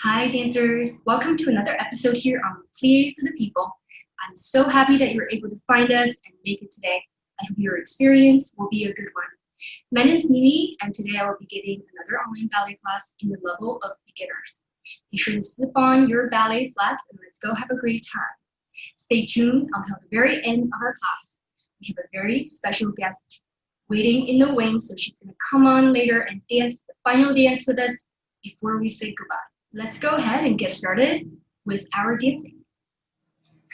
Hi dancers, welcome to another episode here on Plié For The People. I'm so happy that you're able to find us and make it today. I hope your experience will be a good one. My name is Mimi, and today I will be giving another online ballet class in the level of beginners. Be sure to slip on your ballet flats and let's go have a great time. Stay tuned until the very end of our class. We have a very special guest waiting in the wings, so she's going to come on later and dance the final dance with us before we say goodbye. Let's go ahead and get started with our dancing.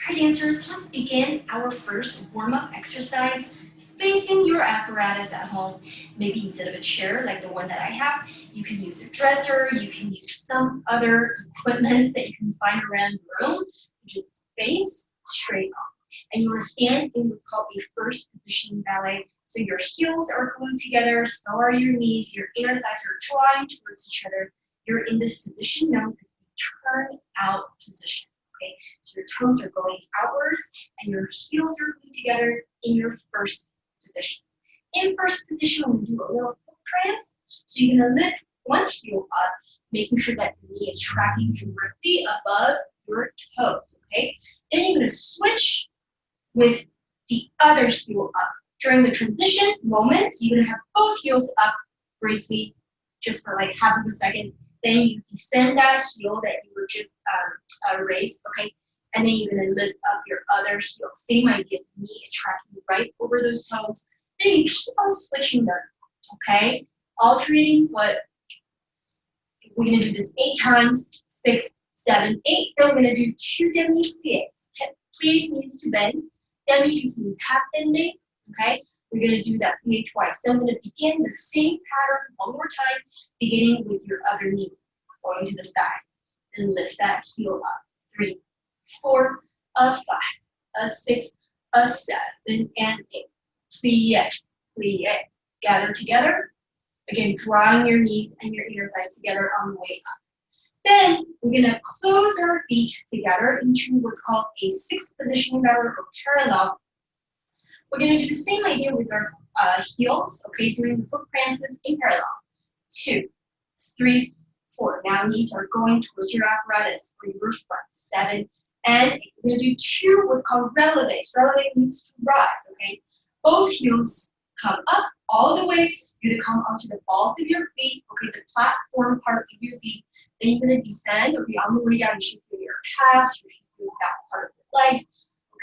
Hi dancers, let's begin our first warm-up exercise facing your apparatus at home. Maybe instead of a chair like the one that I have, you can use a dresser, you can use some other equipment that you can find around the room. Just face straight up. And you want to stand in what's called a first position ballet. So your heels are glued together, so are your knees, your inner thighs are drawing towards each other. You're in this position known as the turn out position. Okay, so your toes are going outwards and your heels are glued together in your first position. In first position, we're going to do a little foot prance. So you're going to lift one heel up, making sure that your knee is tracking directly above your toes. Okay, then you're going to switch with the other heel up. During the transition moments, you're going to have both heels up briefly, just for like half of a second. Then you descend that heel that you were just raised, okay? And then you're going to lift up your other heel. Same idea, the knee is tracking right over those toes. Then you keep on switching them, okay? Alternating foot. We're going to do this 8 times, 6, 7, 8. Then we're going to do 2 demi-pliés. Pliés means to bend. Demi just means half bending, okay? We're going to do that plié twice. So I'm going to begin the same pattern one more time, beginning with your other knee, going to the side. Then lift that heel up. 3, 4, a 5, a 6, a 7, and 8. Plié, plié. Gather together. Again, drawing your knees and your inner thighs together on the way up. Then we're going to close our feet together into what's called a 6th position ballet or parallel. We're going to do the same idea with our heels, okay, doing the foot prances in parallel. 2, 3, 4. Now knees are going towards your apparatus or your front. 7, and 8. We're going to do 2 what's called releves. Releve means to rise, okay? Both heels come up all the way. You're going to come onto the balls of your feet, okay, the platform part of your feet. Then you're going to descend, okay, on the way down. You should feel your calves, you should feel that part of your legs,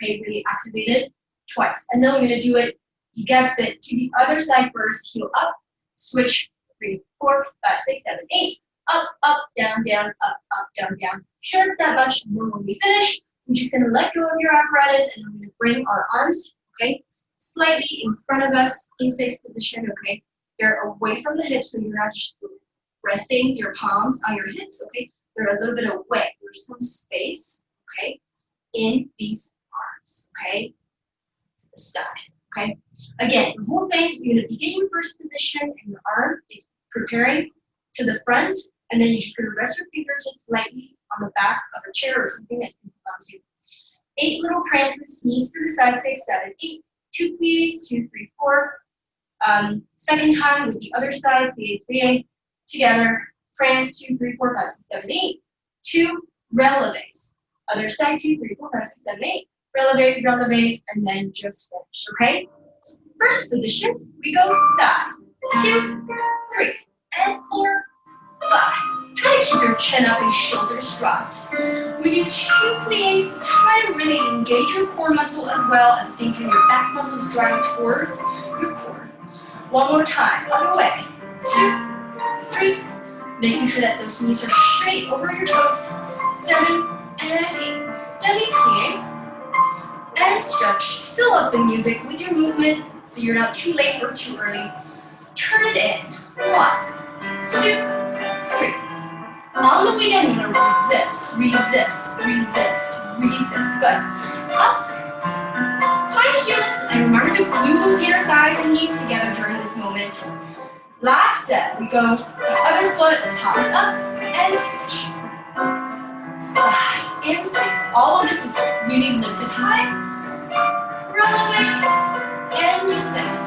okay, really activated. Twice. And then we're going to do it, you guessed it, to the other side first. Heel up, switch, 3, 4, 5, 6, 7, 8. Up, up, down, down, up, down, down. Sure, that much. And then when we finish, we're just going to let go of your apparatus and we're going to bring our arms, okay, slightly in front of us in 6th position, okay. They're away from the hips, so you're not just resting your palms on your hips, okay. They're a little bit away. There's some space, okay, in these arms, okay. Side, okay? Again, the whole thing, you're going to begin in first position and your arm is preparing to the front, and then you're just going to rest your fingertips lightly on the back of a chair or something that you can come to. 8 little prances, knees to the side, 6, 7, 8. 2 pliés, 2, 3, 4. Second time with the other side, plié, plié, together, prance, 2, 3, 4, 5, 6, 7, 8. 2 releves. Other side, 2, 3, 4, 5, 6, 7, 8. Releve, releve, and then just finish, okay? First position, we go side, 2, 3, and 4, 5. Try to keep your chin up and shoulders dropped. We do 2 pliés. Try to really engage your core muscle as well. At the same time, your back muscles drive towards your core. One more time, other way. 2, 3, making sure that those knees are straight over your toes. 7, and 8. Demi-plié. And stretch. Fill up the music with your movement so you're not too late or too early. Turn it in. 1, 2, 3. On the way down, you're gonna resist, resist, resist, resist. Good. Up. High heels. And remember to glue those inner thighs and knees together during this moment. Last set, we go the other foot, pops up, and switch. 5 and 6. All of this is really lifted high. Releve and descend.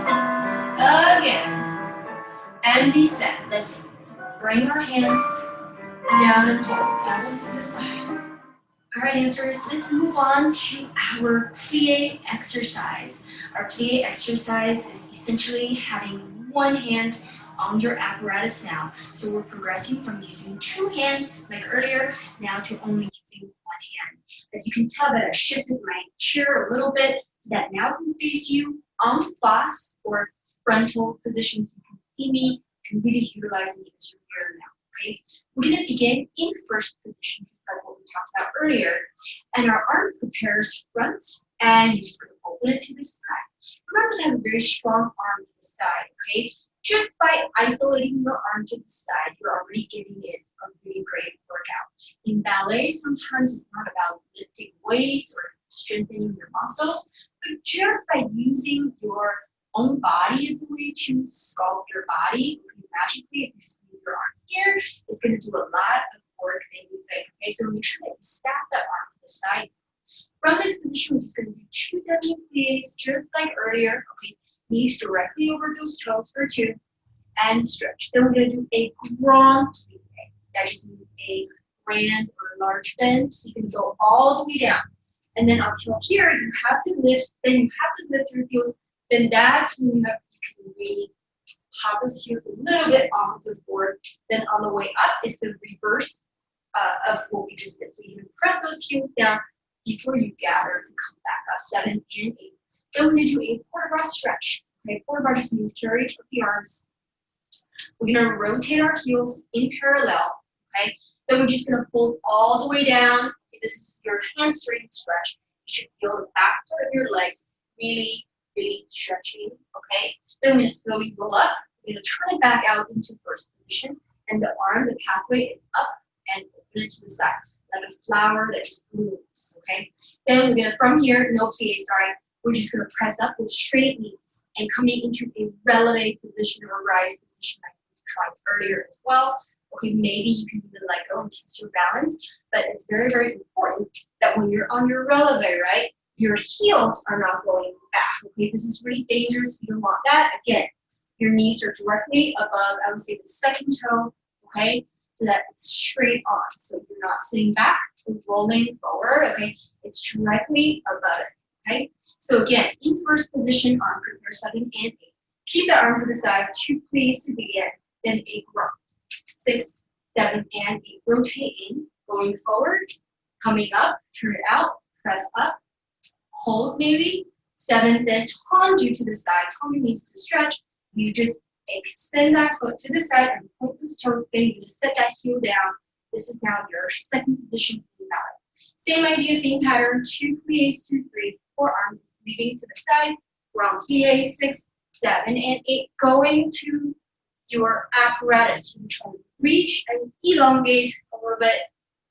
Again. And descend. Let's bring our hands down and hold, elbows to the side. All right, dancers, let's move on to our plie exercise. Our plie exercise is essentially having one hand on your apparatus now. So we're progressing from using two hands like earlier now to only using one hand. As you can tell that I shifted my chair a little bit so that now I can face you en face or frontal position so you can see me and really utilizing it as your mirror now. Okay, we're going to begin in first position, just like what we talked about earlier. And our arm prepares front, and you're just going to open it to the side. Remember to have a very strong arm to the side, okay? Just by isolating your arm to the side, you're already giving it a really great workout. In ballet, sometimes it's not about lifting weights or strengthening your muscles, but just by using your own body as a way to sculpt your body, magically, if you just move your arm here, it's going to do a lot of work and you think, okay, so make sure that you stack that arm to the side. From this position, we're just going to do two W plies, just like earlier. Okay, knees directly over those toes for two, and stretch. Then we're going to do a grand plie. That just means a grand or large bend, so you can go all the way down. And then until here, you have to lift, then you have to lift your heels. Then that's when you can really pop those heels a little bit off of the floor. Then on the way up is the reverse of what we just did. So you can press those heels down before you gather to come back up, 7 and 8. Then we're going to do a quarter bar stretch. Okay, quarter bar just means carry of the arms. We're going to rotate our heels in parallel. Okay, then we're just going to pull all the way down. Okay, this is your hamstring stretch. You should feel the back part of your legs really stretching. Okay, then we're going to slowly roll up. We're going to turn it back out into first position, and the arm, the pathway is up and open it to the side, like a flower that just blooms. Okay, then we're going to, from here, no plie, sorry, we're just going to press up with straight knees and coming into a releve position or rise position like we tried earlier as well. Okay, maybe you can even let go and test your balance, but it's very important that when you're on your releve, right, your heels are not going back. Okay, this is really dangerous. You don't want that. Again, your knees are directly above, I would say, the second toe. Okay, so that it's straight on. So you're not sitting back or rolling forward. Okay, it's directly above it. Okay, so again, in first position, arm prepare 7 and 8. Keep the arm to the side, 2 plies to begin, then 8 rock. 6, 7, and 8. Rotate in, going forward, coming up, turn it out, press up, hold maybe. 7, then tendu to the side. Tendu means to stretch. You just extend that foot to the side and point those toes in. You just set that heel down. This is now your second position in ballet. Same idea, same pattern. 2 plies, 2, 3, 4 arms leaving to the side. Grand plie, 6, 7, and 8. Going to your apparatus. You try to reach and elongate a little bit.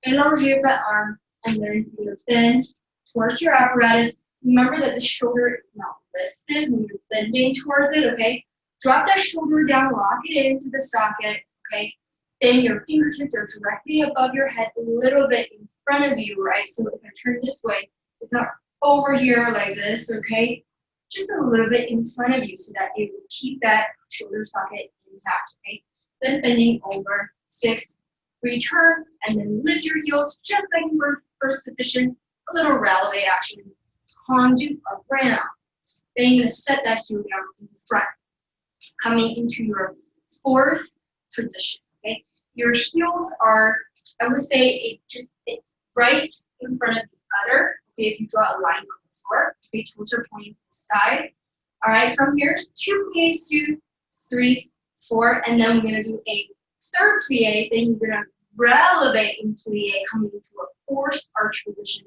Elongate that arm, and then you're going to bend towards your apparatus. Remember that the shoulder is not lifted when you're bending towards it, okay? Drop that shoulder down, lock it into the socket, okay? Then your fingertips are directly above your head, a little bit in front of you, right? So if I turn this way, it's not over here like this, okay? Just a little bit in front of you so that it will keep that shoulder socket intact, okay? Then bending over, 6, return, and then lift your heels just like in first position, a little releve action, tendu around. Then you're going to set that heel down in front, coming into your fourth position, okay? Your heels are, I would say, it's right in front of the other, okay, if you draw a line on the floor, okay, toes are pointing to the side. All right, from here, 2 plies, 2, 3, 4, and then we're going to do a third plie, then you're going to releve in plie, coming into a forced arch position.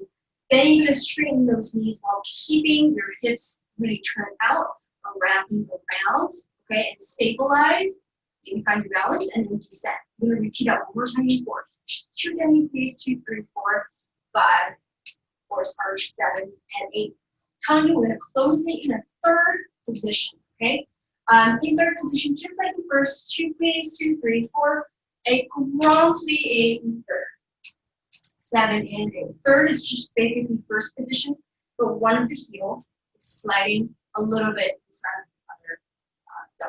Then you're going to straighten those knees while keeping your hips really turned out, or wrapping around, okay, and stabilize. You can find your balance, and then descend. We're going to repeat that one more time in force. 2 demi plies, 2, 3, 4, 5, forced arch, 7, and 8. Tendu, we're going to close it in a third position, okay? In third position, just like the first, 2 plies, 2, 3, 4, a grand plie in third, 7, and 8. Third is just basically first position, but one of the heel is sliding a little bit in front of the other,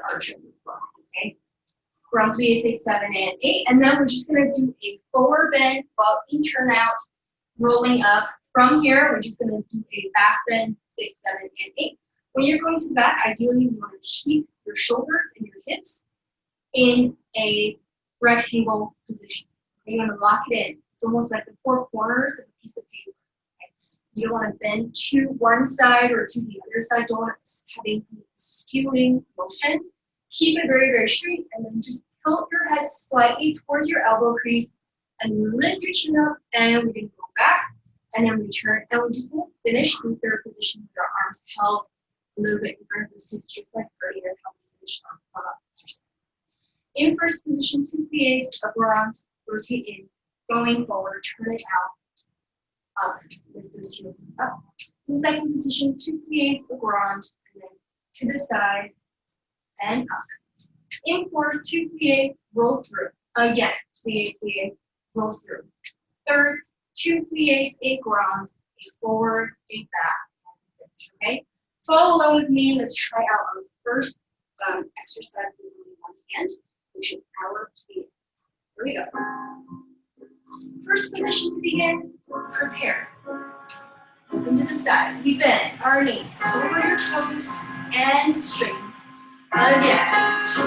the arch of the front, okay? Grand plie 6, 7, and 8. And then we're just going to do a forward bend, while in turn out, rolling up. From here, we're just going to do a back bend 6, 7, and 8. When you're going to the back, ideally you want to keep your shoulders and your hips in a rectangle position. You want to lock it in. It's almost like the four corners of a piece of paper. Okay? You don't want to bend to one side or to the other side. Don't want to have a skewing motion. Keep it very, very straight, and then just tilt your head slightly towards your elbow crease and lift your chin up, and we're going to go back and then return. And we're just going to finish in third position with our arms held a little bit in front of the hips, just like earlier, how we finished our warm-up exercise. In first position, 2 plies, around, rotate in, going forward, turn it out, up, lift those heels up. In second position, 2 plies, around, and then to the side, and up. In fourth, 2 plie, roll through. Again, plie, plie, roll through. Third, 2 plies, a grand, a forward, a back, and finish, okay? Follow along with me. Let's try out our first exercise with only one hand, which is our plies. Here we go. First position to begin, prepare. Open to the side. We bend our knees over your toes and straighten. Again, 2.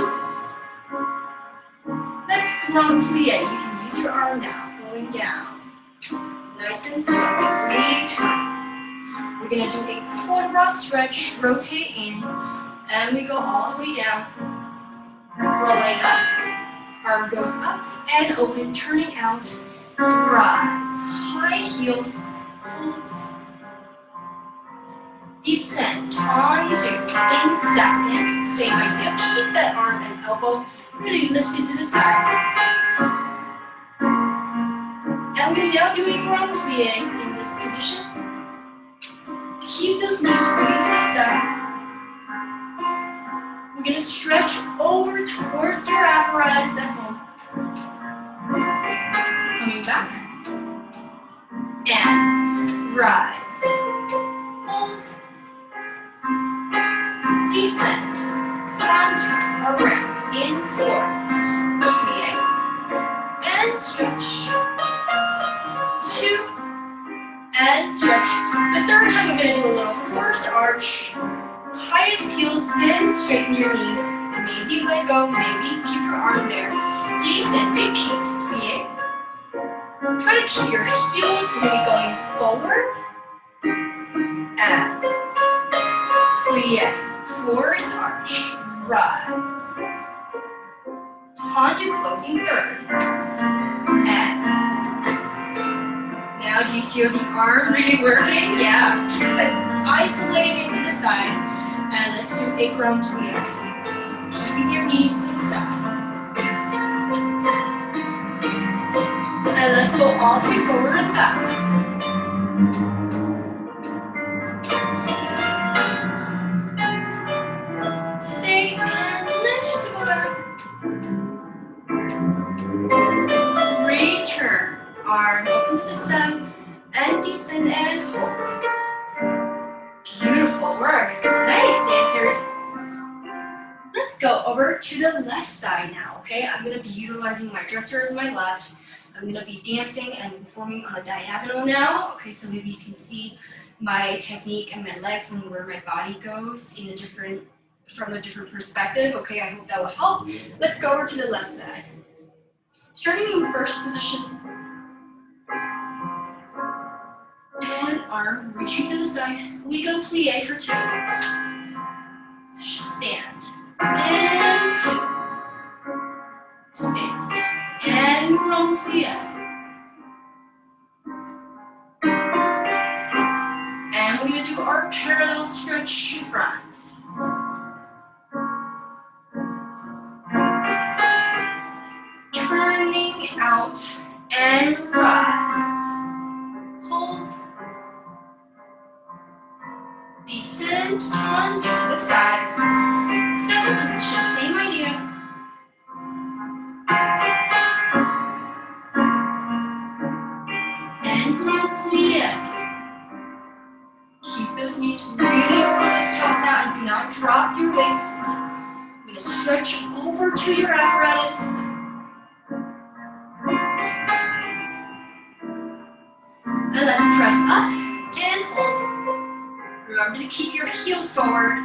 Let's grand plie. You can use your arm now, going down. Nice and slow. Return. We're going to do a cobra stretch, rotate in, and we go all the way down, rolling up. Arm goes up and open, turning out, rise. High heels, hold. Descend, undo. In second, same idea. Keep that arm and elbow really lifted to the side. And we're now doing grand plie in this position. Keep those knees really to the side. We're going to stretch over towards your apparatus at home. Coming back. And rise. Hold. Descend. Contour around. In 4. Plie. And stretch. 2. And stretch. The third time we're going to do a little forced arch. Highest heels, then straighten your knees. Maybe let go, maybe keep your arm there. Descend, repeat, plie. Try to keep your heels really going forward. And plie, forced arch, rise. Onto closing third. And now do you feel the arm really working? Yeah, just isolating it to the side. And let's do a grand plie. Keeping your knees to the side. And let's go all the way forward and back. Stay and lift to go back. Return. Arm open to the side. And descend and hold. Beautiful work. Nice, dancers. Let's go over to the left side now, okay? I'm going to be utilizing my dresser as my left. I'm going to be dancing and performing on a diagonal now, okay? So maybe you can see my technique and my legs and where my body goes in from a different perspective, okay? I hope that will help. Let's go over to the left side. Starting in first position. And arm reaching to the side. We go plie for 2. Stand. And 2. Stand. And grand plie. And we're going to do our parallel stretch front. Turning out and rise. Hold. Descend, undo to the side. Second position, same idea. And grand plie. Keep those knees really over those toes now and do not drop your waist. We're gonna stretch over to your apparatus. And let's press up and hold. Remember to keep your heels forward.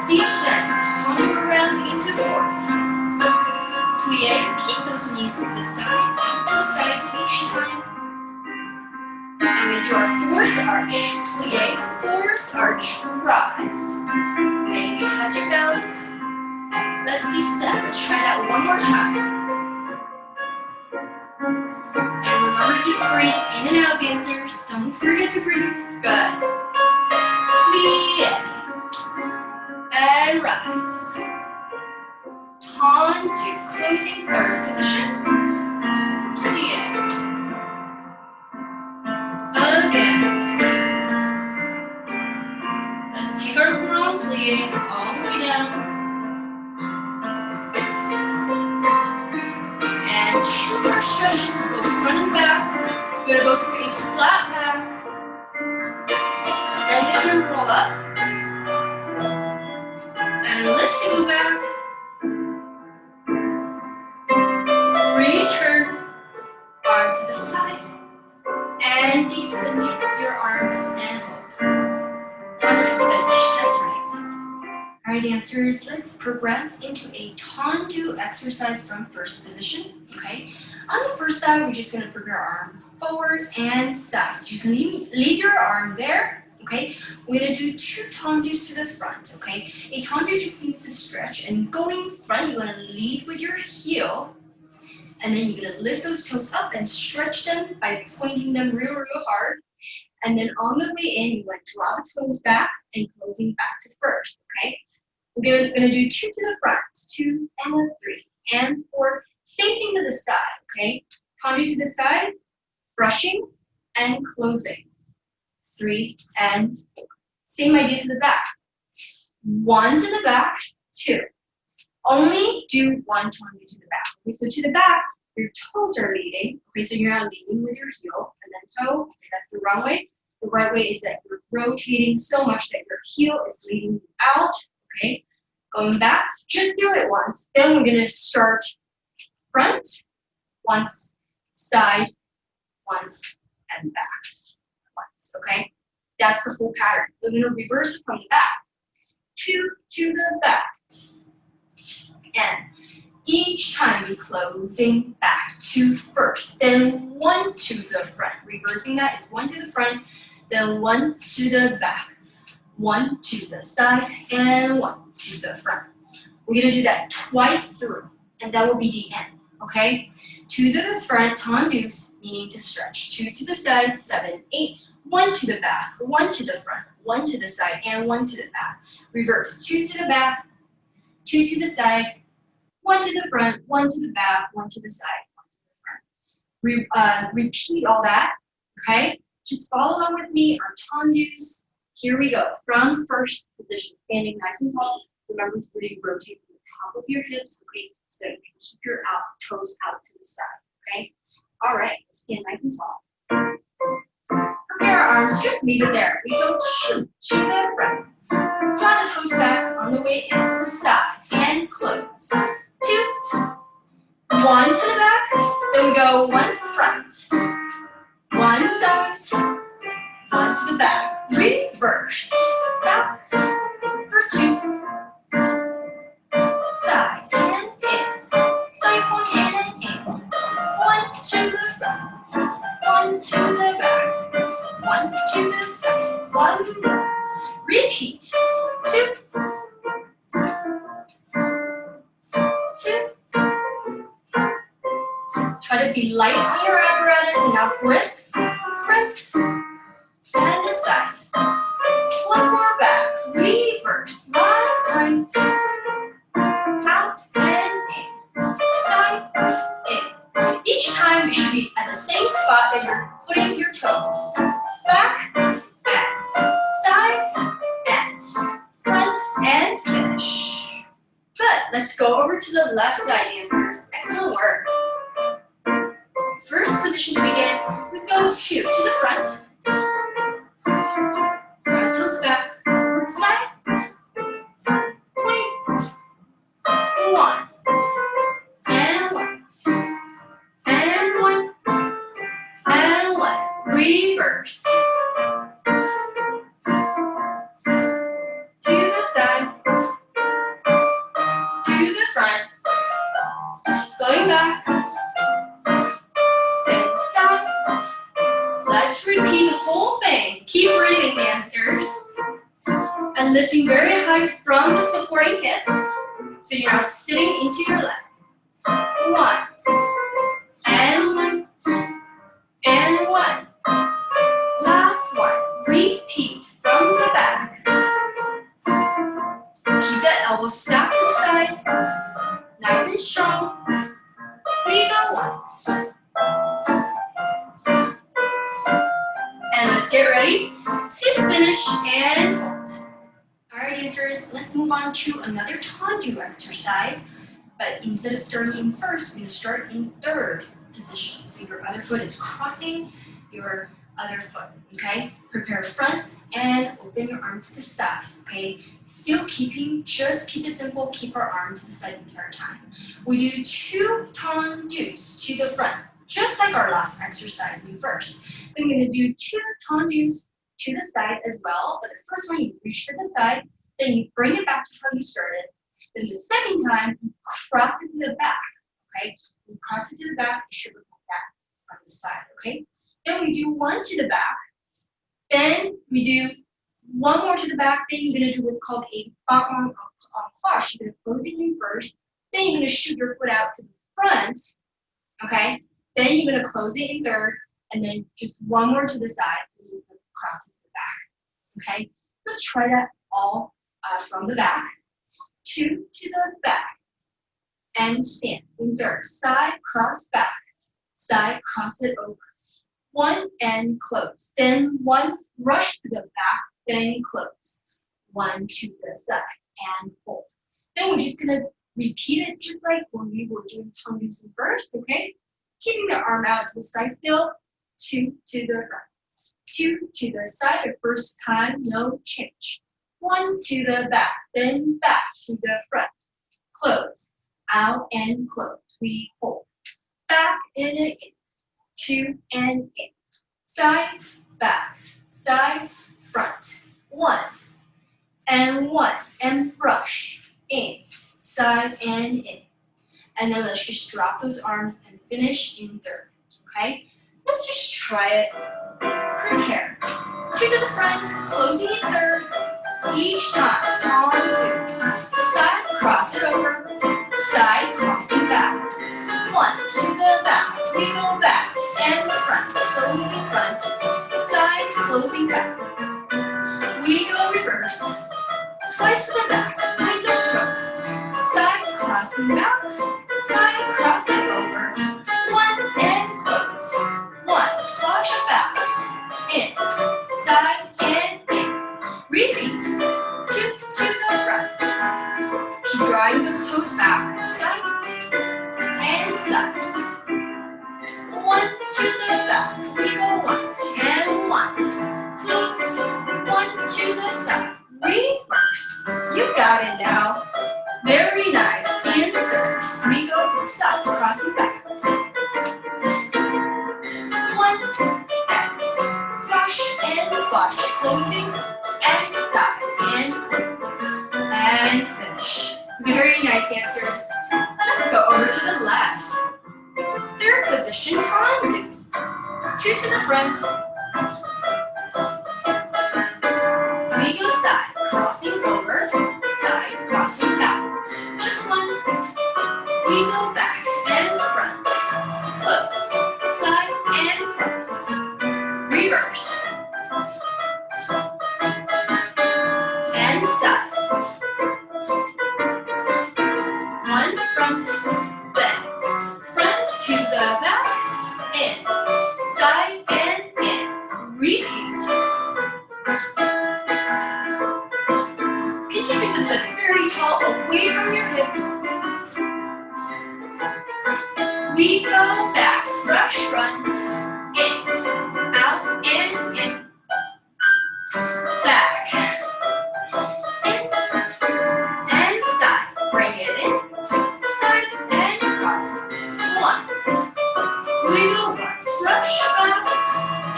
Descend, tongue around into fourth. Plie, keep those knees to the side each time. I'm going to do our forced arch. Plie, forced arch, rise. And you test your balance. Let's descend. Let's try that one more time. And remember to breathe in and out, dancers. Don't forget to breathe. Good. Plie. And rise. Tendu, closing third position. Plie. Again. Let's take our grand plie all the way down. And 2 more stretches, we'll go front and back. We're gonna go through a flat back. Then we can roll up. And lift to go back. Return, arm to the side. And descend your arms and hold. Wonderful finish, that's right. All right, dancers, let's progress into a tendu exercise from first position, okay? On the first side, we're just gonna bring our arm forward and side. You can leave your arm there, okay? We're gonna do 2 tendus to the front, okay? A tendu just means to stretch, and going front, you're gonna lead with your heel, and then you're gonna lift those toes up and stretch them by pointing them real, real hard. And then on the way in, you want to draw the toes back and closing back to first, okay? We're gonna do 2 to the front, 2 and 3 and 4. Same thing to the side, okay? Tendu to the side, brushing and closing. 3 and 4. Same idea to the back. 1 to the back, 2. Only do 1 tendu to the back. Okay, so to the back, your toes are leading. Okay, so you're not leading with your heel and then toe. Okay, that's the wrong way. The right way is that you're rotating so much that your heel is leading you out. Okay, going back, just do it once. Then we're gonna start front, once, side, once, and back. Once, okay? That's the whole pattern. We're gonna reverse it from the back. 2 to the back. And each time you're closing back to first, then 1 to the front. Reversing that is 1 to the front, then 1 to the back, 1 to the side, and 1 to the front. We're gonna do that twice through, and that will be the end, okay? 2 to the front, tendus, meaning to stretch. 2 to the side, 7, 8, 1 to the back, 1 to the front, 1 to the side, and 1 to the back. Reverse, 2 to the back, 2 to the side, 1 to the front, 1 to the back, 1 to the side, 1 to the front. Repeat all that, okay? Just follow along with me, our tendus. Here we go, from first position, standing nice and tall. Remember to really rotate from the top of your hips, okay, so that you can keep your toes out to the side, okay? All right, stand nice and tall. Prepare our arms, just leave it there. We go 2 to the front. Draw the toes back on the way in, side, and close. 2, 1 to the back, then we go 1 front, 1 side, 1 to the back, reverse, back, for 2, side and in, side point and in, 1 to the front, 1 to the back, 1 to the side, 1 more, repeat, 2, 2, try to be light on your apparatus, now grip, front, and aside. 1 more back, reverse, last time. Out and in, side, in. Each time you should be at the same spot that you're putting your toes. Back, and side, and front, and finish. Good, let's go over to the left side, dancers. Excellent work. First position to begin, we go 2 to the front. Front toes back, side, point, reverse. To the side, to the front, going back, then side. Let's repeat the whole thing. Keep breathing, dancers. And lifting very high from the supporting hip. So you're now sitting into your leg. 1, and 1, and 1. Last one. Repeat from the back. Keep that elbow stacked to the side. Nice and strong. We go 1. And let's get ready to finish and hold. Alright, dancers, let's move on to another tendu exercise. But instead of starting in first, we're going to start in third position. So your other foot is crossing your other foot, okay? Prepare front and open your arm to the side, okay? Still just keep it simple, keep our arm to the side the entire time. We do 2 tendus to the front, just like our last exercise in first. Then we're going to do 2 tendus to the side as well, but the first one you reach to the side, then you bring it back to how you started. Then the second time, you cross it to the back, okay? You cross it to the back, it should look like that from the side, okay? Then we do 1 to the back, then we do 1 more to the back, then you're going to do what's called a bottom cloche. You're going to close it in first, then you're going to shoot your foot out to the front, okay? Then you're going to close it in third, and then just 1 more to the side, and you're going to cross it to the back, okay? Let's try that all from the back. 2 to the back, and stand in third. Side, cross, back. Side, cross it over. 1 and close. Then 1, rush to the back, then close. 1 to the side, and hold. Then we're just going to repeat it just like when we were doing tendus in first, okay? Keeping the arm out to the side still. 2 to the front. 2 to the side. The first time, no change. 1 to the back, then back to the front. Close, out and close. We hold. Back and in. 2 and in. Side, back, side, front. 1 and 1 and brush in, side and in. And then let's just drop those arms and finish in third. Okay? Let's just try it. Prepare. 2 to the front, closing in third. Each time, tendu. Side, cross it over. Side, crossing back. 1 to the back. We go back and front. Closing front. Side, closing back. We go reverse. Twice to the back. With the strokes. Side, crossing back. Side, cross it over. 1 and close. 1, flush back. In. Side and in. Repeat. 2 to the front. Keep drawing those toes back. Side and side. 1 to the back. We go 1 and 1. Close. 1 to the side. Reverse. You got it now. Very nice. Dancers. We go side. Crossing back. 1 and flush and flush. Closing and side and close. And finish. Very nice, dancers. Let's go over to the left. Third position, tendus. 2 to the front. We go side, crossing over, side, crossing back. Just 1. We go back and front. Close, side and cross. Reverse. And side. 1 front, then front to the back, in, side and in. Repeat. Continue to lift very tall away from your hips. We go back, brush front, in, out and in. Back, in, and side. Bring it in. Side and cross. 1. We go 1. Brush back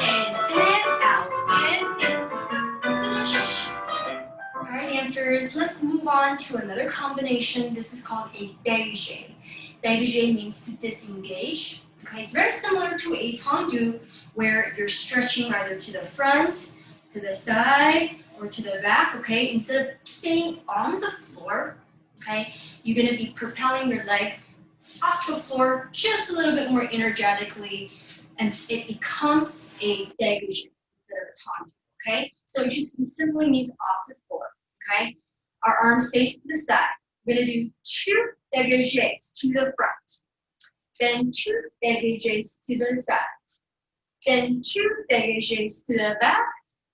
and to another combination. This is called a dégagé. Dégagé means to disengage. Okay, it's very similar to a tendu where you're stretching either to the front, to the side, or to the back. Okay, instead of staying on the floor, okay, you're going to be propelling your leg off the floor just a little bit more energetically, and it becomes a dégagé instead of a tendu. Okay, so it just simply means off the floor. Okay, our arms face to the side. We're going to do 2 dégagés to the front, then 2 dégagés to the side, then 2 dégagés to the back,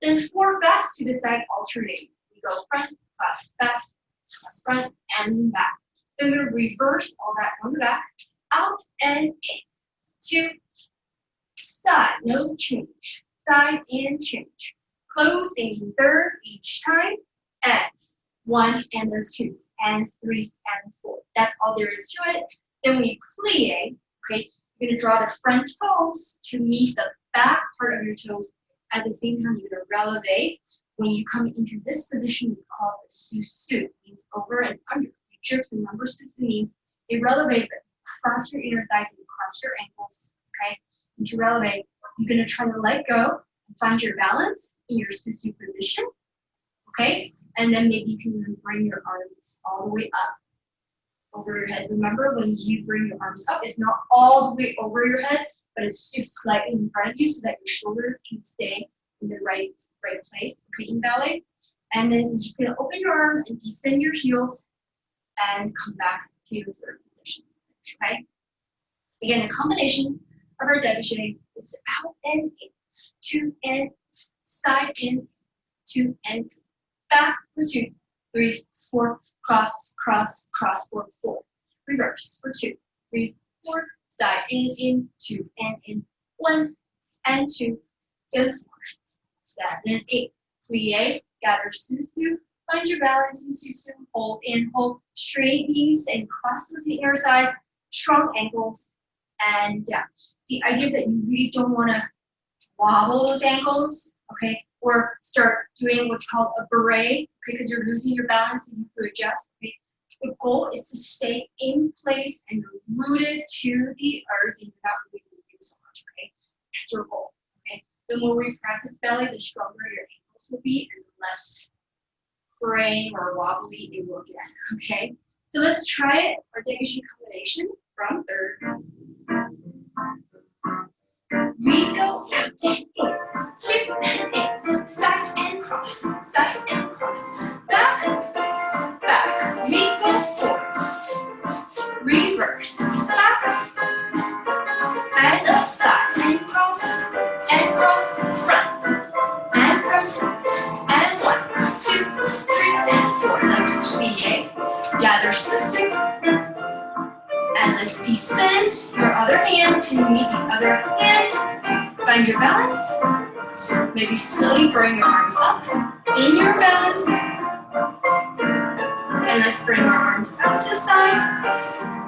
then 4 fast to the side alternating. We go front, fast, back, fast, front, and back. Then we're going to reverse all that on the back, out and in. 2, side, no change, side and change. Closing in third each time, and 1 and a 2, and 3 and 4. That's all there is to it. Then we plie. Okay, you're going to draw the front toes to meet the back part of your toes. At the same time, you're going to releve. When you come into this position, we call it susu. It means over and under. You just remember susu means a releve, but cross your inner thighs and cross your ankles. Okay, and to releve, you're going to try to let go and find your balance in your susu position. Okay, and then maybe you can bring your arms all the way up over your head. Remember, when you bring your arms up, it's not all the way over your head, but it's just slightly in front of you so that your shoulders can stay in the right place, okay, in ballet. And then you're just going to open your arms and descend your heels and come back to your third position, okay? Again, the combination of our dégagé is out and in, 2 and side in, 2 and back for 2, 3, 4, cross, cross, cross for 4. Reverse for 2, 3, 4, side in, 2 and in, 1 and 2, and 4, 7 and 8. Plie, gather susu, find your balance in susu, hold in, hold, straight knees and cross with the inner thighs, strong ankles, and yeah. The idea is that you really don't want to wobble those ankles, okay? Or start doing what's called a beret, okay, because you're losing your balance and you have to adjust. Okay? The goal is to stay in place and rooted to the earth and you're not really moving so much, okay? That's your goal, okay? The more we practice ballet, the stronger your ankles will be and the less fraying or wobbly it will get, okay? So let's try it, our dégagé combination from third. We go in, 2 and in, side and cross, back, back. We go forward, reverse, back, and a side and cross, front, and 1, 2, 3, and 4. Let's plie, gather susu, and let's descend your other hand to meet the other hand. Find your balance. Maybe slowly bring your arms up in your balance. And let's bring our arms out to the side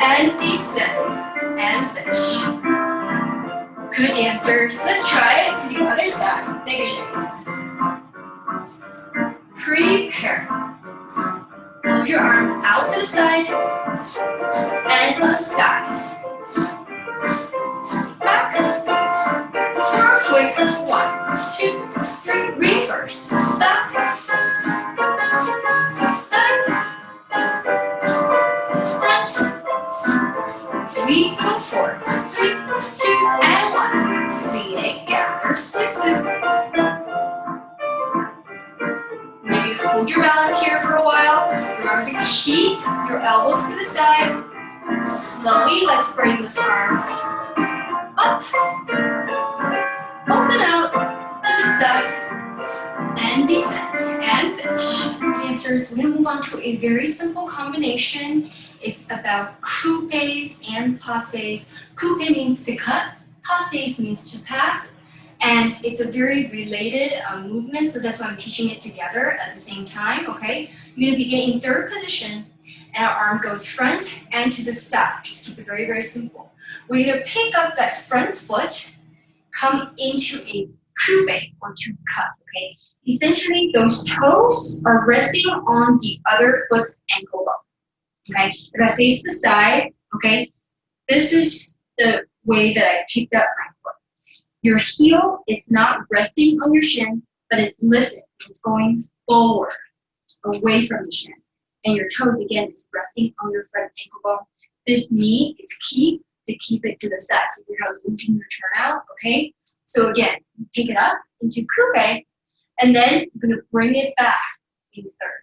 and descend and finish. Good dancers. Let's try it to the other side. Dégagés. Prepare. Hold your arm out to the side and aside. Back. For a quick 1, 2, 3. Reverse. Back. Side. Front. We go forward. 3, 2, and 1. Plie, gather, susu. Maybe hold your balance here for a while. Remember to keep your elbows to the side. Slowly, let's bring those arms up, open out to the side, and descend, and finish. Dancers, we're going to move on to a very simple combination. It's about coupes and passes. Coupe means to cut, passes means to pass, and it's a very related movement, so that's why I'm teaching it together at the same time, okay? You're going to begin in third position, and our arm goes front and to the side. Just keep it very, very simple. We're going to pick up that front foot, come into a coupe or to cut, okay? essentially those toes are resting on the other foot's ankle bone. Okay, if I face the side, okay, this is the way that I picked up my foot. Your heel, it's not resting on your shin, but it's lifted. It's going forward, away from the shin. And your toes, again, is resting on your front ankle bone. This knee is key to keep it to the side, so you're not losing your turnout, okay? So again, pick it up into coupe, and then you're gonna bring it back in third.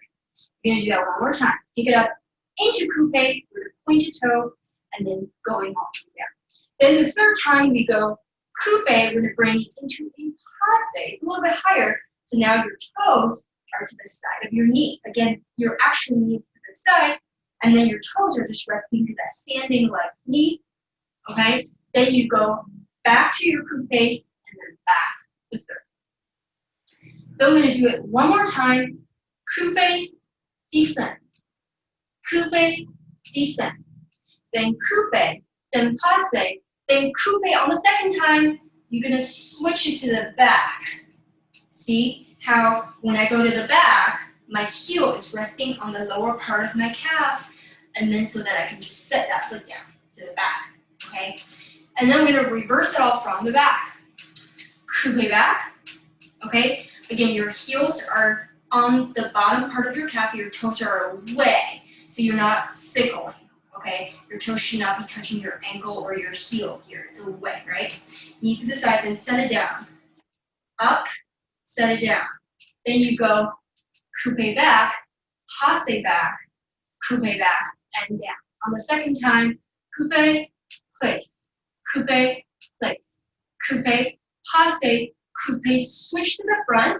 You're gonna do that one more time. Pick it up into coupe with a pointed toe, and then going all the way down. Then the third time we go coupe, we're gonna bring it into a passe, a little bit higher. So now your toes are to the side of your knee. Again, your actual knee is to the side, and then your toes are just resting to that standing legs knee. Okay? Then you go back to your coupe and then back to third. Then we're going to do it one more time. Coupe, descend. Coupe, descend. Then coupe, then passe, then coupe. On the second time, you're going to switch it to the back. See how when I go to the back, my heel is resting on the lower part of my calf, and then so that I can just set that foot down to the back, okay? And then I'm gonna reverse it all from the back. Coupe back, okay? Again, your heels are on the bottom part of your calf, your toes are away, so you're not sickling, okay? Your toes should not be touching your ankle or your heel here, it's away, right? Knee to the side, then set it down. Up, set it down. Then you go coupe back, passe back, coupe back, and down. On the second time, coupe, place, coupe, place, coupe, passe, coupe, switch to the front,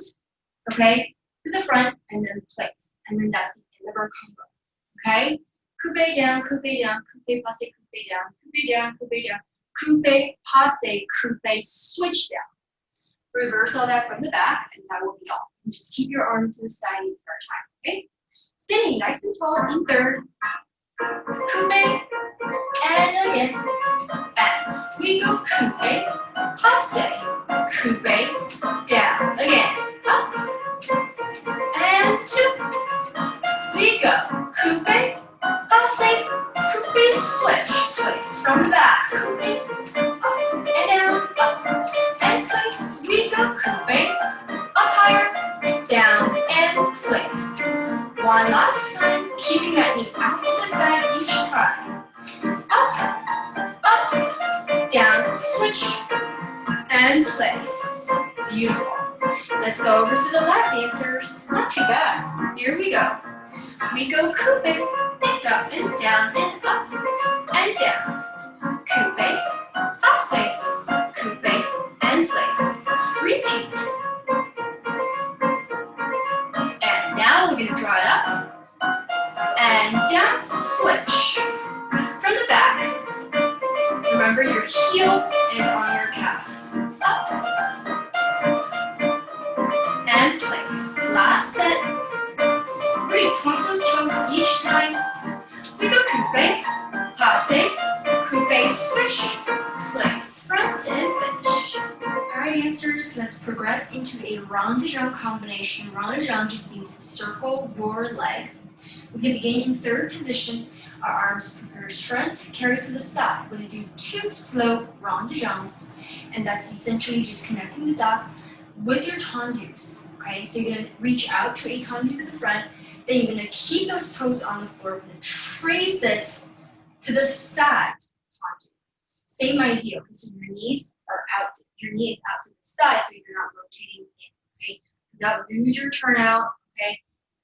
okay, to the front, and then place. And then that's the end of our combo, okay? Coupe down, coupe down, coupe, passe, coupe down, coupe down, coupe down, coupe, passe, coupe, switch down. Reverse all that from the back, and that will be all. And just keep your arm to the side the entire time, okay? Standing nice and tall in third. Coupe, and again, back. We go coupe, passe, coupe, down. Again, up, and two. We go coupe, passe, coupe, switch, place from the back. Coupe, up and down, up and place. We go coupe, up higher, down and place. One last time, keeping that knee out to the side each time. Up, down, switch, and place. Beautiful. Let's go over to the lap dancers. Not too bad. Here we go. We go coupe, pick up and down and up and down. Coupe, passe, coupe, and place. Repeat. And now we're going to draw it up and down, switch. From the back, remember your heel is on your calf. Up and place. Last set. We're going to point those toes each time. We go coupe, passe, coupe, switch, place, front, and finish. Alright, dancers, let's progress into a rond de jambe combination. Rond de jambe just means circle your leg. We're going to begin in third position. Our arms prepare front, carry to the side. We're going to do 2 slow rond de jambes, and that's essentially just connecting the dots with your tendus. Okay, so you're going to reach out to a tendu to the front, then you're going to keep those toes on the floor. We're going to trace it to the side. Same idea, okay, so your knees are out, your knee is out to the side, so you're not rotating in, okay? Do not lose your turnout, okay?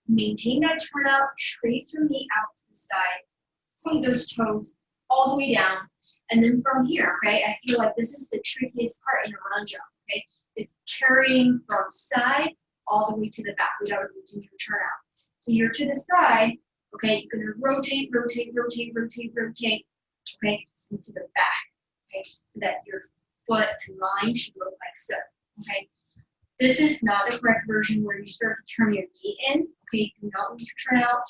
Maintain that turnout, trace your knee out to the side, point those toes all the way down, and then from here, okay, I feel like this is the trickiest part in a run jump, okay? It's carrying from side all the way to the back without losing your turnout. So you're to the side, okay, you're gonna rotate, rotate, rotate, rotate, rotate, okay, into the back, okay, so that your foot and line should look like so, okay. This is not the correct version where you start to turn your knee in, okay, do not lose your turnout.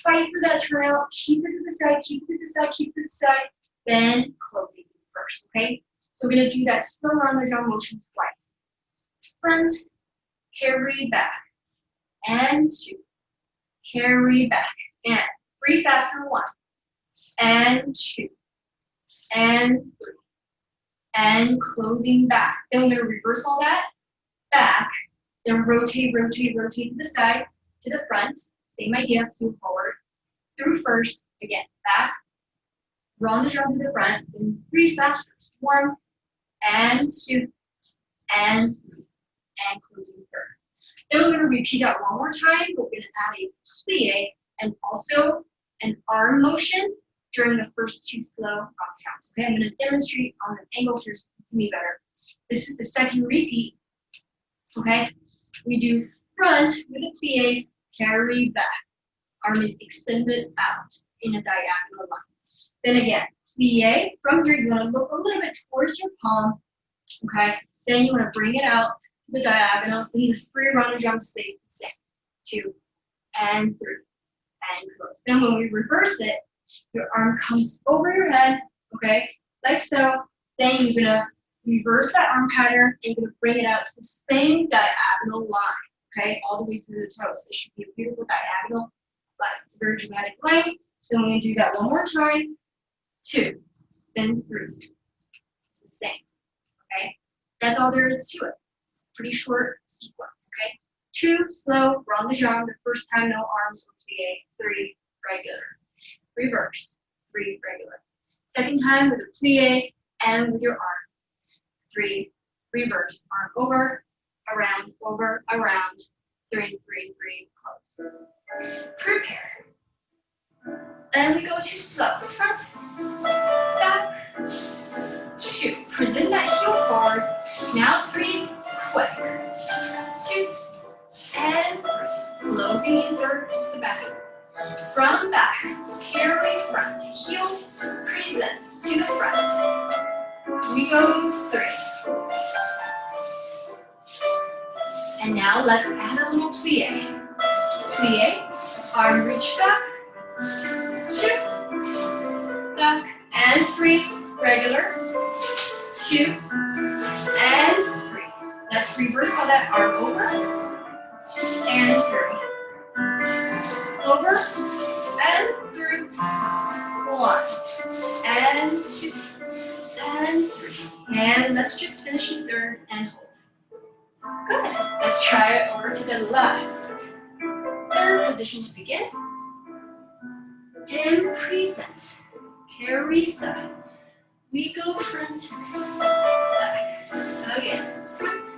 Fight for that turnout, keep it to the side, keep it to the side, keep it to the side, then close it first, okay. So we're gonna do that slow rond de jambe motion twice. Front carry back, and 2, carry back, and 3 faster, 1, and 2, and 3, and closing back. Then we're going to reverse all that, back, then rotate, rotate, rotate to the side, to the front, same idea, heel forward, through first, again, back, roll the jump to the front, then 3 faster, 1, and 2, and 3, and closing third. Then we're going to repeat that one more time, but we're going to add a plie and also an arm motion during the first 2 slow counts. Okay, I'm going to demonstrate on an angle here so you can see me better. This is the second repeat. Okay, we do front with a plie, carry back. Arm is extended out in a diagonal line. Then again, plie. From here, you want to look a little bit towards your palm. Okay, then you want to bring it out to the diagonal. Then this 3 runner jump stays the same. 2, and 3, and close. Then when we reverse it, your arm comes over your head, okay, like so. Then you're gonna reverse that arm pattern and you're gonna bring it out to the same diagonal line, okay, all the way through the toes. It should be a beautiful diagonal line. It's a very dramatic line. Then we're gonna do that one more time. 2, then 3. It's the same, okay. That's all there is to it. It's a pretty short sequence, okay. 2 slow, rond de jambe. The first time, no arms or plie. 3 regular. Reverse, 3 regular. Second time with a plie and with your arm. 3 reverse, arm over, around, 3, 3, 3, close. Prepare. And we go to slow. Front, back, 2. Present that heel forward. Now 3, quick. 2, and 3. Closing in third to the back. From back, carry front, heel presents to the front. We go 3. And now let's add a little plie. Plie, arm reach back, 2, back, and 3, regular, 2, and 3. Let's reverse all that arm over, and 3. Over, and through, 1, and 2, and 3. And let's just finish in third and hold. Good. Let's try it over to the left. Third position to begin. And present. Carry side. We go front, back. Again, front.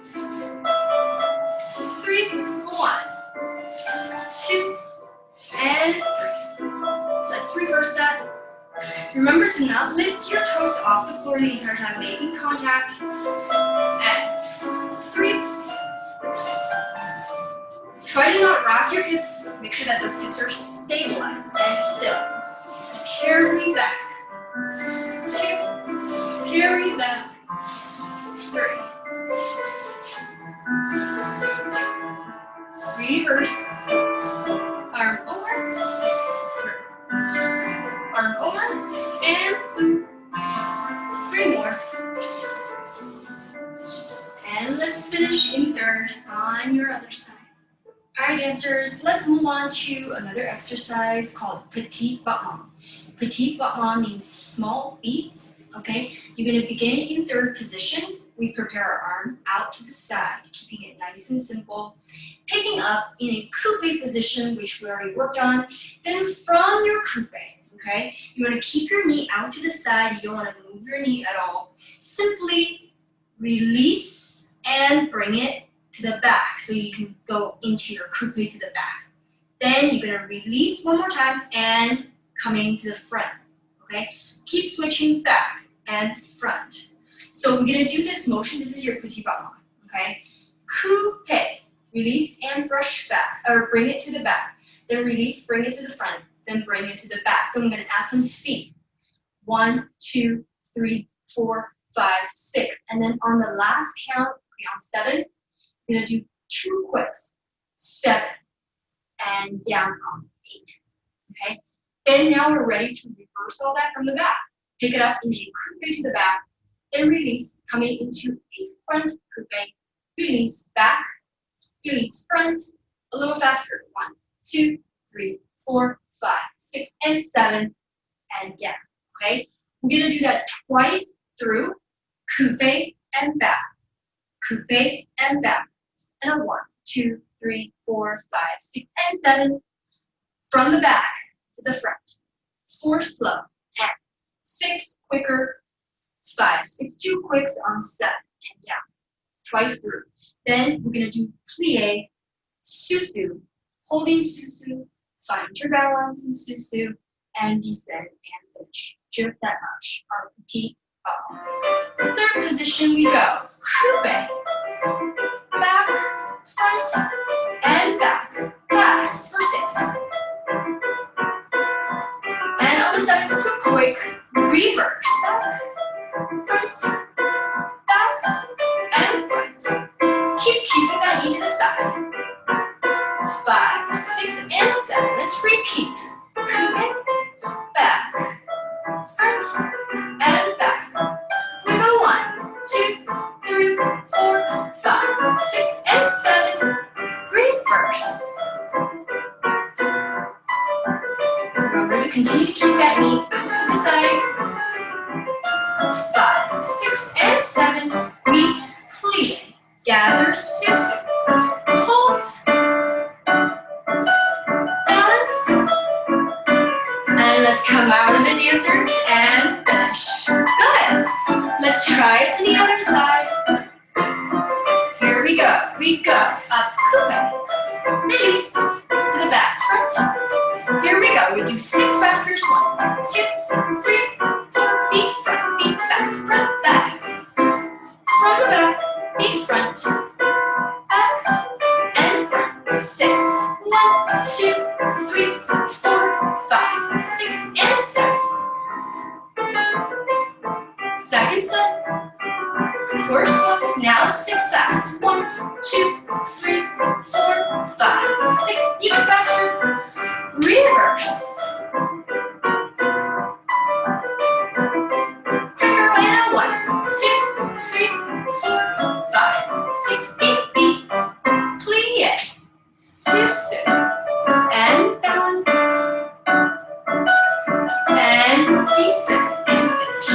3, 1, 2, and 3. Let's reverse that. Remember to not lift your toes off the floor the entire time, making contact. And 3. Try to not rock your hips. Make sure that those hips are stabilized and still. Carry back. 2. Carry back. 3. Reverse. Arm over. 3. Arm over. And 3 more. And let's finish in third on your other side. Alright dancers, let's move on to another exercise called Petite Batman. Petite Batman means small beats, okay? You're going to begin in third position. We prepare our arm out to the side, keeping it nice and simple. Picking up in a coupe position, which we already worked on. Then from your coupe, okay? You want to keep your knee out to the side. You don't want to move your knee at all. Simply release and bring it to the back, so you can go into your coupe to the back. Then you're going to release one more time and coming to the front, okay? Keep switching back and front. So we're going to do this motion. This is your Petite Batman, okay? Coupe, release and brush back, or bring it to the back. Then release, bring it to the front, then bring it to the back. Then we're going to add some speed. 1, 2, 3, 4, 5, 6. And then on the last count, okay, on 7, we're going to do 2 quicks, 7, and down on 8, okay? Then now we're ready to reverse all that from the back. Pick it up in a coupe to the back, then release, coming into a front coupe, release back, Release front, a little faster. 1, 2, 3, 4, 5, 6, and 7, and down. Okay? We're gonna do that twice through, coupe and back, coupe and back, and a 1, 2, 3, 4, 5, 6, and 7 from the back to the front. 4 slow, and 6 quicker, 5, 6, 2 quicks on 7, and down. Twice through. Then we're gonna do plie, susu, holding susu, find your balance in susu, and descend and finish. Just that much. Our petite Batman. Third position we go. Coupe. Back, front, and back. Pass for 6. And on the 7th, quick, reverse. Back, front, back, and front. Keeping that knee to the side. 5, 6, and 7. Let's repeat. Coupe, back, front, and back. We go 1, 2, 3, 4, 5, 6, and 7. Reverse. Remember to continue to keep that knee to the side. 5, 6, and 7. We plie. Gather, susu. Hold. Balance. And let's come out of it, dancers, and finish. Good. Let's try it to the other side. Here we go. We go. Up, coupe. Release. To the back, front. Here we go. We do 6 fasters. 1, 2, 3, 4. Beat front, beat back, front, back. From the back, beat front, back, and front. 6. 1, 2, 3, 4, 5, 6, and 7. Second set. 4 slows. Now 6 fast. 1, 2, 3, 4, 5, 6. Even faster. Reverse. Quicker and 1, 2, 3, 4, 5, 6. Beat, beat. Plie. Susu. And balance. And descend and finish.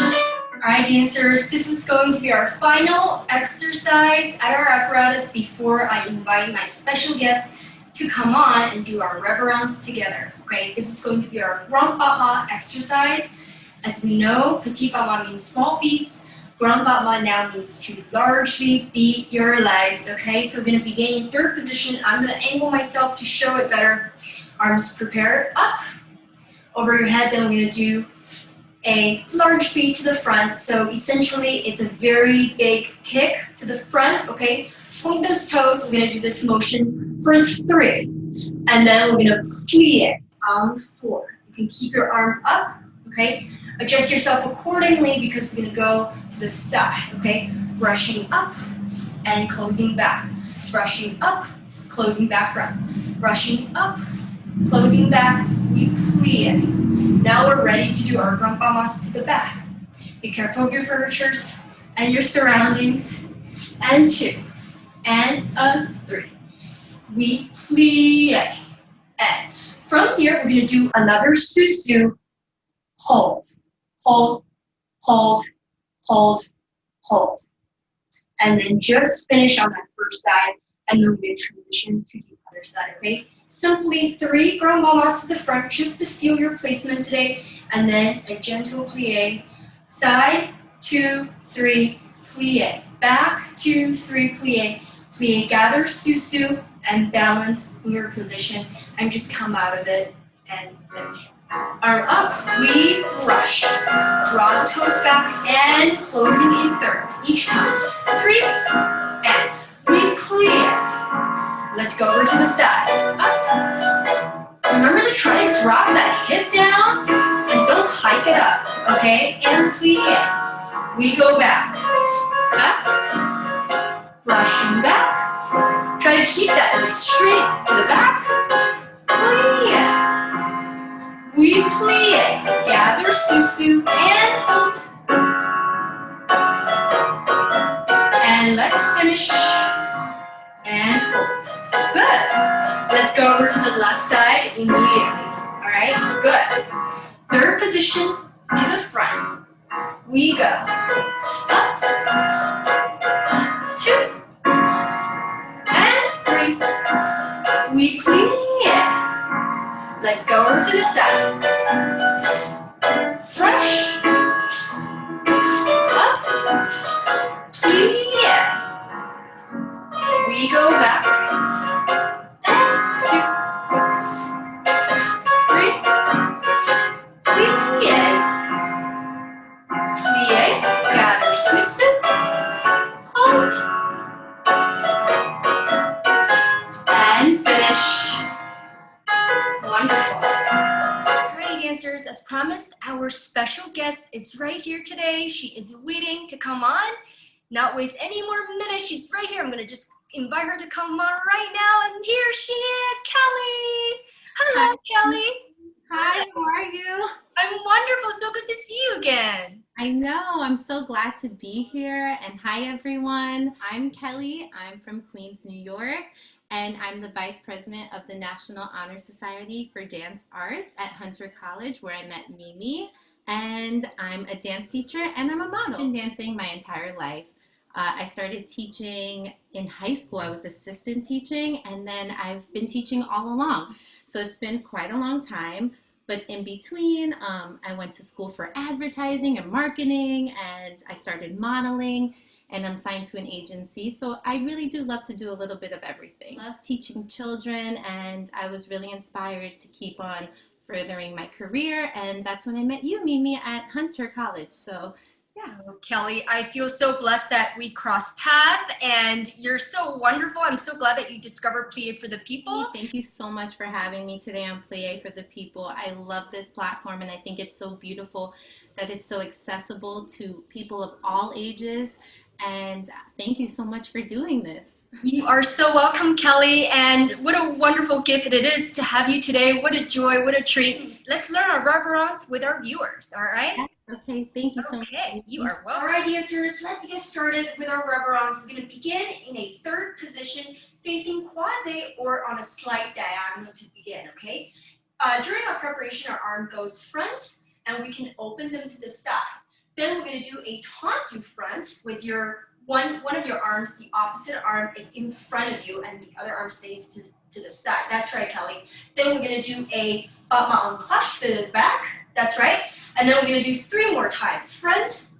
Alright, dancers, this is going to be our final exercise at our apparatus before I invite my special guest to come on and do our reverence together. Okay, this is going to be our Grand Batman exercise. As we know, Petite Batman means small beats. Grand Batman now means to largely beat your legs. Okay, so we're going to begin in third position. I'm going to angle myself to show it better. Arms prepared, up, over your head. Then we're going to do a large beat to the front. So essentially, it's a very big kick to the front. Okay, point those toes. We're going to do this motion for 3, and then we're going to plie on 4. You can keep your arm up. Okay, adjust yourself accordingly because we're going to go to the side. Okay, brushing up and closing back, brushing up, closing back front, brushing up, closing back. We plie. Now we're ready to do our Grand Batman to the back. Be careful of your furniture and your surroundings. And 2, and 3. We plie. And from here, we're going to do another susu. Hold, hold, hold, hold, hold. And then just finish on that first side, and then we're going to transition to the other side, okay? Simply 3 Grand Batmans to the front, just to feel your placement today, and then a gentle plie. Side, 2, 3, plie. Back, 2, 3, plie. Plie, gather, susu, and balance in your position, and just come out of it and finish. Arm up, we brush. Draw the toes back and closing in third. Each time. 3, and we plie. Let's go over to the side. Up. Remember to try to drop that hip down and don't hike it up. Okay? And plie. We go back. Up. Brushing back. Try to keep that hip straight to the back. Plie. We plie, gather, susu, and hold. And let's finish and hold. to the left side immediately. All right, good. Third position to the front. We go up, 2, and 3. We plie. Let's go over to the side. Brush, up, plie. We go back, and 2, 3, plie, plie, gather susu, hold, and finish. Wonderful. Alrighty, dancers, as promised, our special guest is right here today. She is waiting to come on. Not waste any more minutes. She's right here. I'm going to just invite her to come on right now. And here she is, Kelly. Hello, Kelly. Hi, how are you? I'm wonderful. So good to see you again. I know. I'm so glad to be here. And hi, everyone. I'm Kelly. I'm from Queens, New York. And I'm the Vice President of the National Honor Society for Dance Arts at Hunter College, where I met Mimi. And I'm a dance teacher and I'm a model. I've been dancing my entire life. I started teaching in high school. I was assistant teaching, and then I've been teaching all along. So it's been quite a long time. But in between, I went to school for advertising and marketing, and I started modeling, and I'm signed to an agency. So I really do love to do a little bit of everything. I love teaching children, and I was really inspired to keep on furthering my career, and that's when I met you, Mimi, at Hunter College. So yeah. Oh, Kelly, I feel so blessed that we crossed paths, and you're so wonderful. I'm so glad that you discovered Plié for the People. Thank you so much for having me today on Plié for the People. I love this platform, and I think it's so beautiful that it's so accessible to people of all ages. And thank you so much for doing this. You are so welcome, Kelly, and what a wonderful gift it is to have you today. What a joy, what a treat. Let's learn our reverence with our viewers, all right? Okay, thank you so much. Okay, you are welcome. All right, dancers, let's get started with our reverence. We're going to begin in a third position, facing quasi or on a slight diagonal to begin, okay? During our preparation, our arm goes front, and we can open them to the side. Then we're going to do a tendu front with your one of your arms, the opposite arm is in front of you, and the other arm stays to the side. That's right, Kelly. Then we're going to do a Batman en cloche to the back. That's right. And then we're going to do 3 more times. Front,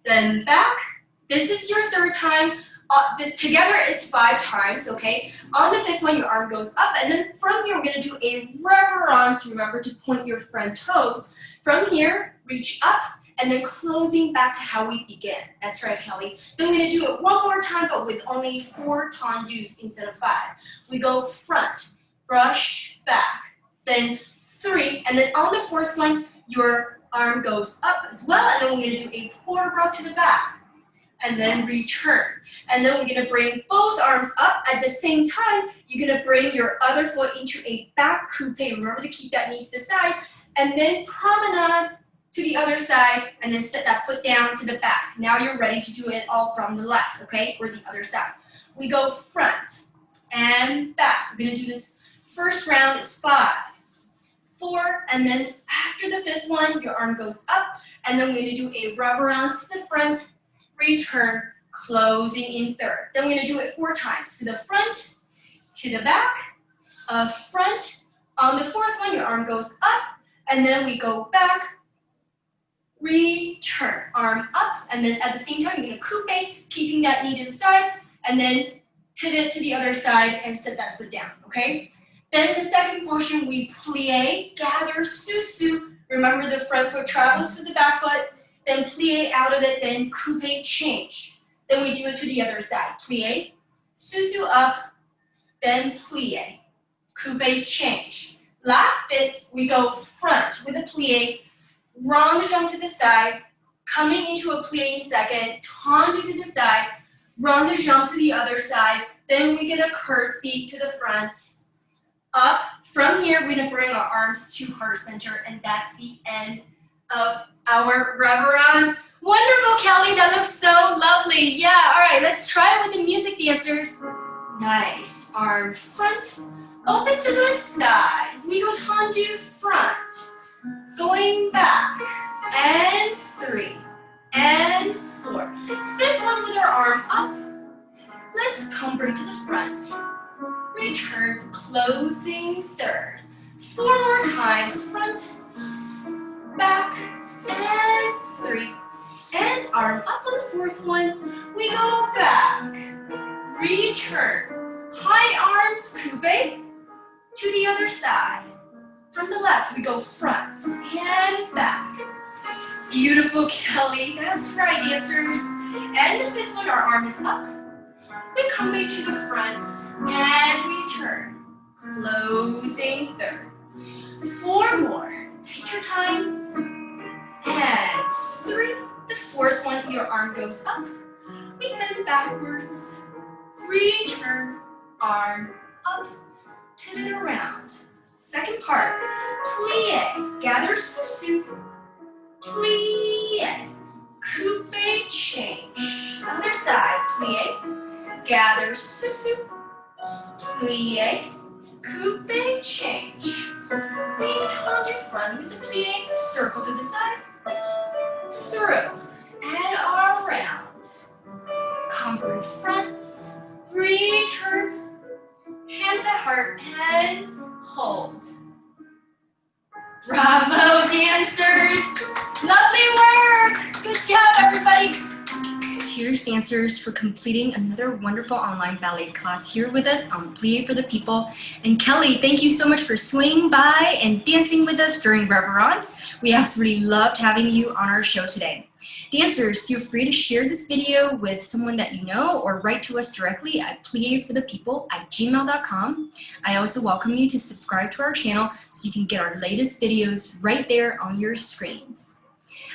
then back. This is your third time. Together it's 5 times, okay? On the 5th one, your arm goes up, and then from here, we're going to do a reverence. Remember to point your front toes. From here, reach up, and then closing back to how we begin. That's right, Kelly. Then we're going to do it one more time, but with only 4 tendus instead of 5. We go front, brush, back, then 3, and then on the 4th one, your arm goes up as well, and then we're going to do a forward rock to the back, and then return. And then we're going to bring both arms up. At the same time, you're going to bring your other foot into a back coupe. Remember to keep that knee to the side, and then promenade to the other side, and then set that foot down to the back. Now you're ready to do it all from the left, okay, or the other side. We go front and back. We're going to do this first round. It's 5, 4, and then after the 5th one, your arm goes up, and then we're going to do a reverence to the front, return, closing in 3rd. Then we're going to do it 4 times. To the front, to the back, front. On the 4th one, your arm goes up, and then we go back, return, arm up, and then at the same time, you're going to coupe, keeping that knee to the side, and then pivot to the other side and set that foot down, okay? Then the second portion, we plie, gather, susu. Remember the front foot travels to the back foot, then plie out of it, then coupe, change. Then we do it to the other side. Plie, susu up, then plie, coupe, change. Last bits, we go front with a plie, rond de jambe to the side, coming into a plie in second, tendu to the side, rond de jambe to the other side, then we get a curtsy to the front, up. From here, we're going to bring our arms to heart center, and that's the end of our reverence. Wonderful, Kelly, that looks so lovely. Yeah, all right, let's try it with the music dancers. Nice, arm front, Open to the side. We go tendu front. Going back. And 3. And 4. Fifth one with our arm up. Let's come bring to the front. Return, closing third. 4 more times. Front, back, and 3. And arm up on the fourth one. We go back. Return. High arms, coupe. To the other side. From the left, we go front and back. Beautiful, Kelly. That's right, dancers. And the fifth one, our arm is up. We come back to the front and return. Closing third. 4 more. Take your time. And 3. The fourth one, your arm goes up. We bend backwards. Return. Arm up. Pivot around. Second part. Plie. Gather sous-sus. Plie. Coupe change. Other side. Plie. Gather sous-sus. Plie. Coupe change. We tendu front with the plie. Circle to the side. Through. And around. Combo fronts. Return. Hands at heart and hold. Bravo, dancers! Lovely work! Good job, everybody! Cheers, dancers, for completing another wonderful online ballet class here with us on Plié For The People. And Kelly, thank you so much for swinging by and dancing with us during Reverence. We absolutely loved having you on our show today. Dancers, feel free to share this video with someone that you know or write to us directly at plieforthepeople@gmail.com. I also welcome you to subscribe to our channel so you can get our latest videos right there on your screens.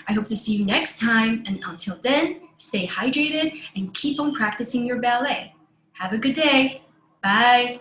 I hope to see you next time, and until then, stay hydrated and keep on practicing your ballet. Have a good day. Bye.